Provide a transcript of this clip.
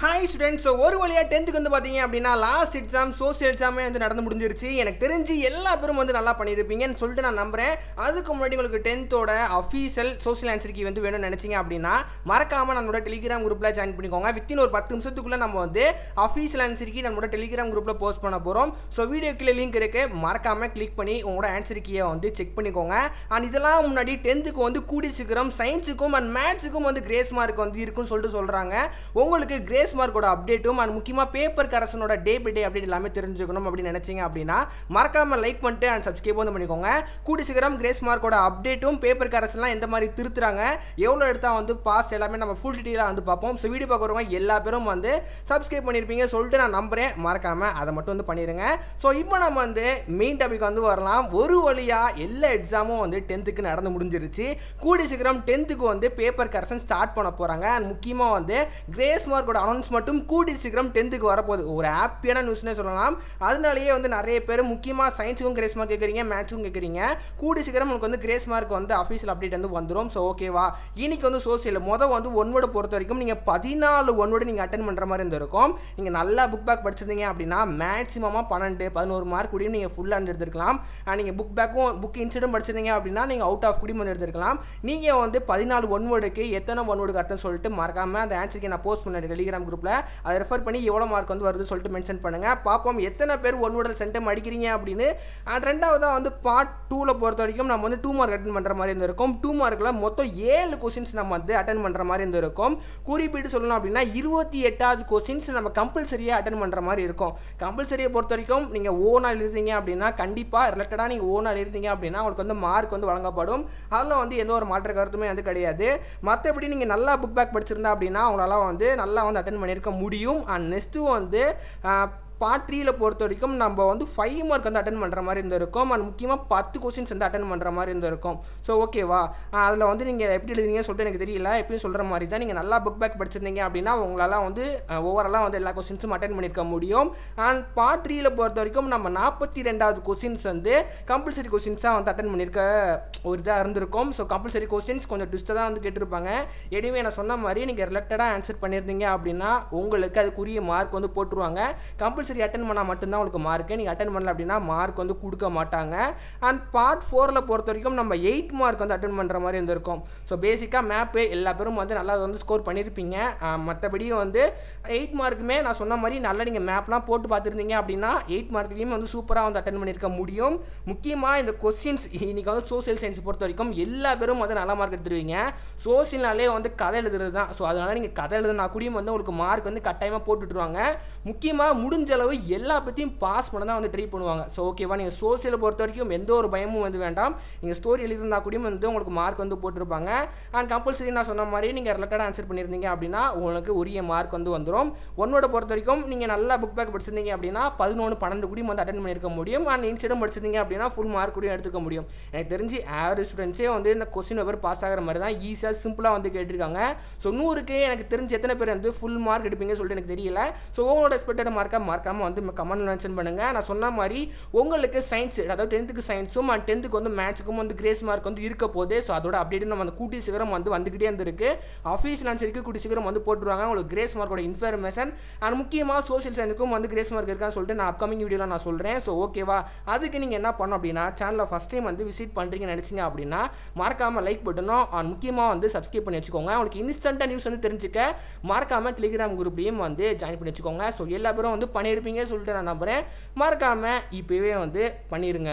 Hi students, so ஒரு வழியா 10th க்கு வந்து பாத்தீங்க அப்படினா லாஸ்ட் எக்ஸாம் சோஷியல் எக்ஸாமே வந்து நடந்து முடிஞ்சிருச்சு. எனக்கு தெரிஞ்சு எல்லா பேரும் வந்து நல்லா பண்ணிருப்பீங்கன்னு சொல்லிட்டு நான் நம்புறேன். அதுக்கு முன்னாடி உங்களுக்கு 10th ஓட ஆபீஷியல் சோஷியல் ஆன்சர் கீ வந்து வேணும்னு நினைச்சீங்க அப்படினா மறக்காம நம்மளோட Telegram குரூப்ல ஜாயின் பண்ணிக்கோங்க. வித்தின் ஒரு 10 நிமிஷத்துக்குள்ள நம்ம வந்து ஆபீஷியல் ஆன்சர் கீ நம்மளோட Telegram குரூப்ல போஸ்ட் பண்ண போறோம். சோ வீடியோ கீழ லிங்க் இருக்கு. மறக்காம கிளிக் பண்ணி உங்களோட ஆன்சர் கீயை வந்து செக் பண்ணிக்கோங்க. அண்ட் இதெல்லாம் முன்னாடி 10th க்கு வந்து கூடி சீக்கிரம் சயின்ஸ்க்கும் அண்ட் மேத்ஸ்க்கும் வந்து கிரேஸ் மார்க் வந்து இருக்குன்னு சொல்லிட்டு சொல்றாங்க. உங்களுக்கு கிரேஸ் மார்க்கோட அப்டேட்டும் அண்ட் முக்கியமா பேப்பர் கரெக்ஷனோட டே பை டே அப்டேட் எல்லாமே தெரிஞ்சுக்கணும் அப்படி நினைச்சீங்க அப்படினா மறக்காம லைக் பண்ணிட்டு அண்ட் சப்ஸ்கிரைப் வந்து பண்ணிக்கோங்க. கூடி சீக்கிரம் கிரேஸ் மார்க்கோட அப்டேட்டும் பேப்பர் கரெக்ஷன்லாம் எந்த மாதிரி திருத்துறாங்க எவ்வளவு எடுத்தா வந்து பாஸ் எல்லாமே நம்ம ஃபுல் டீடைலா வந்து பார்ப்போம். சோ வீடியோ பார்க்கறவங்க எல்லா பேரும் வந்து சப்ஸ்கிரைப் பண்ணிருப்பீங்க சொல்லிட்டு நான் நம்புறேன். மறக்காம அதை மட்டும் வந்து பண்ணிருங்க. சோ இப்போ நம்ம வந்து மெயின் டாபிக் வந்து வரலாம். ஒரு வழியா எல்லா எக்ஸாமும் வந்து 10th க்கு நடந்து முடிஞ்சிருச்சு. கூடி சீக்கிரம் 10th க்கு வந்து பேப்பர் கரெக்ஷன் ஸ்டார்ட் பண்ண போறாங்க. அண்ட் முக்கியமா வந்து கிரேஸ் மார்க்கோட அனௌன்ஸ்மென்ட் கூடி சீக்கிரம் 10th க்கு வரப்போகுது. ஒரு ஹாப்பியான நியூஸ்னே சொல்லலாம். அதனாலேயே வந்து நிறைய பேர் முக்கியமா சயின்ஸுக்கும் கிரேஸ் மார்க் கேட்குறீங்க, மேத்ஸுக்கும் கேட்குறீங்க. கூடி சீக்கிரம் உங்களுக்கு வந்து கிரேஸ் மார்க் வந்து அஃபீஷியல் அப்டேட் வந்து வந்துடும். ஸோ ஓகேவா, இன்னைக்கு வந்து சோசியல் வந்து ஒன் வேர்டு பொறுத்த வரைக்கும் நீங்கள் 14 ஒன் வேர்டு நீங்கள் அட்டன் பண்ணுற மாதிரி இருந்திருக்கும். நீங்கள் நல்லா புக் பேக் படிச்சிருந்தீங்க அப்படின்னா மேக்ஸிமமாக 12-11 மார்க் கூடியும் நீங்கள் ஃபுல்லாக எடுத்துருக்கலாம். நீங்கள் புக் பேக்கும் புக் இன்சிடும் படிச்சிருந்தீங்க அப்படின்னா நீங்கள் அவுட் ஆஃப் கூடியும் வந்து எடுத்துருக்கலாம். நீங்கள் வந்து 14 ஒன் வேர்டுக்கு எத்தனை ஒன் வேர்டு கரெக்ட்னு சொல்லிட்டு மறக்காம அந்த ஆன்சருக்கு நான் போஸ்ட் பண்ணேன் Telegram குரூப்பில். அதை ரெஃபர் பண்ணி எவ்வளோ மார்க் வந்து வருது சொல்லிட்டு மென்ஷன் பண்ணுங்க. பார்ப்போம் எத்தனை பேர் ஒன் வேர்டில் சென்டம் அடிக்கிறீங்க அப்படின்னு. அண்ட் ரெண்டாவதாக வந்து பார்ட் 2ல பொறுத்த வரைக்கும் நம்ம வந்து 2 மார்க் அட்டன் பண்ணுற மாதிரி இருந்திருக்கும். 2 மார்க்கில் மொத்தம் 7 கொஸ்டின்ஸ் நம்ம வந்து அட்டன் பண்ணுற மாதிரி இருந்திருக்கும். குறிப்பிட்டு சொல்லணும் அப்படின்னா 28வது கொஸ்டின்ஸ் நம்ம கம்பல்சரியாக அட்டன் பண்ணுற மாதிரி இருக்கும். கம்பல்சரியை பொறுத்த வரைக்கும் நீங்கள் ஓனாக எழுதிங்க அப்படின்னா கண்டிப்பாக ரிலேட்டடாக நீங்கள் ஓனாக எழுதிங்க அப்படின்னா உங்களுக்கு வந்து மார்க் வந்து வழங்கப்படும். அதில் வந்து எந்த ஒரு மாற்ற கருத்துமே வந்து கிடையாது. மற்றபடி நீங்கள் நல்லா புக் பேக் படிச்சிருந்தா அப்படின்னா அவங்களால வந்து நல்லா வந்து அட்டன் பண்ணியிருக்க முடியும். அண்ட் நெக்ஸ்ட்டு வந்து பார்ட் 3ல பொறுத்த வரைக்கும் நம்ம வந்து 5 மார்க் வந்து அட்டன் பண்ணுற மாதிரி இருந்திருக்கும். அண்ட் முக்கியமாக 10 கொஸ்டின்ஸ் வந்து அட்டன் பண்ணுற மாதிரி இருந்திருக்கும். ஸோ ஓகேவா, அதில் வந்து நீங்கள் எப்படி எழுதுறீங்கன்னு சொல்லிட்டு எனக்கு தெரியல. எப்படியும் சொல்கிற மாதிரி தான் நீங்கள் நல்லா புக் பேக் படிச்சிருந்தீங்க அப்படின்னா உங்களால் வந்து ஓவராலாக வந்து எல்லா கொஸ்டின்ஸும் அட்டன் பண்ணியிருக்க முடியும். அண்ட் பார்ட் 3ல பொறுத்த வரைக்கும் நம்ம 42வது கொஸ்டின்ஸ் வந்து கம்பல்சரி கொஸ்டின்ஸாக வந்து அட்டன் பண்ணியிருக்க ஒரு இதாக இருந்திருக்கும். ஸோ கம்பல்சரி கொஸ்டின்ஸ் கொஞ்சம் ட்விஸ்ட்டாக தான் வந்து கேட்டிருப்பாங்க. எனிவே நான் சொன்ன மாதிரி நீங்கள் ரிலேட்டடாக ஆன்சர் பண்ணியிருந்தீங்க அப்படின்னா உங்களுக்கு அதுக்குரிய மார்க் வந்து போட்டுருவாங்க. கம்பல்சரி அட்டன் பண்ணால் மட்டும்தான் உங்களுக்கு மார்க்கு. நீங்கள் அட்டன் பண்ணல அப்படின்னா மார்க் வந்து கொடுக்க மாட்டாங்க. அண்ட் பார்ட் 4ல பொறுத்த வரைக்கும் நம்ம 8 மார்க் வந்து அட்டன் பண்ணுற மாதிரி இருந்திருக்கும். ஸோ பேசிக்காக மேப்பு எல்லா பேரும் வந்து நல்லா வந்து ஸ்கோர் பண்ணியிருப்பீங்க. மற்றபடியும் வந்து 8 மார்க்குமே நான் சொன்ன மாதிரி நல்லா நீங்கள் மேப்லாம் போட்டு பார்த்துருந்தீங்க அப்படின்னா 8 மார்க்லேயும் வந்து சூப்பராக வந்து அட்டன் பண்ணியிருக்க முடியும். முக்கியமாக இந்த கொஸ்டின்ஸ் இன்னைக்கு வந்து சோசியல் சயின்ஸ் பொறுத்த வரைக்கும் எல்லா பேரும் வந்து நல்ல மார்க் எடுத்துருவீங்க. சோசியல்னாலே வந்து கதை எழுதுறது தான். ஸோ அதனால் நீங்கள் கதை எழுதுனா கூடியும் வந்து உங்களுக்கு மார்க் வந்து கட்டாயமாக போட்டுட்ருவாங்க. முக்கியமாக முடிஞ்ச அளவு எல்லா பற்றியும் பாஸ் பண்ண தான் வந்து ட்ரை பண்ணுவாங்க. ஸோ ஓகேவா, நீங்கள் சோசியலை பொறுத்த வரைக்கும் எந்த ஒரு பயமும் வந்து வேண்டாம். நீங்கள் ஸ்டோரி எழுதிருந்தா கூடயும் வந்து உங்களுக்கு மார்க் வந்து போட்டிருப்பாங்க. அண்ட் கம்பல்சரி நான் சொன்ன மாதிரி நீங்கள் ரிலேட்டடாக ஆன்சர் பண்ணியிருந்தீங்க அப்படின்னா உங்களுக்கு உரிய மார்க் வந்து வந்துடும். ஒன்னோட பொறுத்த வரைக்கும் நீங்கள் நல்லா புக் பேக் படிச்சிருந்தீங்க அப்படின்னா 11, 12 கூடியும் வந்து அட்டன் பண்ணியிருக்க முடியும். அண்ட் இன்சிடம் படிச்சிருந்தீங்க அப்படின்னா ஃபுல் மார்க் கூடியும் எடுத்துக்க முடியும். எனக்கு தெரிஞ்சு ஆவரேஜ் ஸ்டூடெண்ட்ஸே வந்து இந்த கொஸ்டின் பேப்பர் பாஸ் ஆகிற மாதிரி தான் ஈஸியாக சிம்பிளாக வந்து கேட்டிருக்காங்க. ஸோ 100க்கு எனக்கு தெரிஞ்சு எத்தனை பேர் வந்து ஃபுல் மார்க் எடுப்பீங்கன்னு சொல்லிட்டு எனக்கு தெரியல. ஸோ உங்களோட எக்ஸ்பெக்டட் மார்க்காக மறக்காமல் வந்து கமெண்ட் மென்ஷன் பண்ணுங்க. நான் சொன்ன மாதிரி உங்களுக்கு சயின்ஸ் அதாவது 10th க்கு சயின்ஸும் அண்ட் 10th க்கு வந்து மேத்ஸுக்கும் வந்து கிரேஸ் மார்க் வந்து இருக்க போது. ஸோ அதோட அப்டேட் நம்ம அந்த கூட்டி சீக்கிரம் வந்து வந்துகிட்டே இருந்திருக்கு. ஆஃபீஷியல் ஆன்சருக்கு கூட்டி சீக்கிரம் வந்து போட்டுருவாங்க. உங்களுக்கு கிரேஸ் மார்க்கோட இன்ஃபர்மேஷன் அண்ட் முக்கியமாக சோஷியல் சயின்ஸுக்கும் வந்து கிரேஸ் மார்க் இருக்கான்னு சொல்லிட்டு நான் அப்கமிங் வீடியோவில் நான் சொல்கிறேன். ஸோ ஓகேவா, அதுக்கு நீங்கள் என்ன பண்ணணும் அப்படின்னா சேனலில் ஃபஸ்ட் டைம் வந்து விசிட் பண்ணுறீங்கன்னு நினச்சிங்க அப்படின்னா மறக்காமல் லைக் பட்டனும் அண்ட் முக்கியமாக வந்து சப்ஸ்கிரைப் பண்ணி வச்சுக்கோங்க. உங்களுக்கு இன்ஸ்டண்ட்டாக நியூஸ் வந்து தெரிஞ்சுக்க மறக்காமல் Telegram குரூப்லேயும் வந்து ஜாயின் பண்ணி வச்சுக்கோங்க. ஸோ எல்லா பேரும் வந்து பண்ணியிருப்பீங்க சொல்லிட்டு நான் நம்புகிறேன். மறக்காமல் இப்போவே வந்து பண்ணிடுங்க.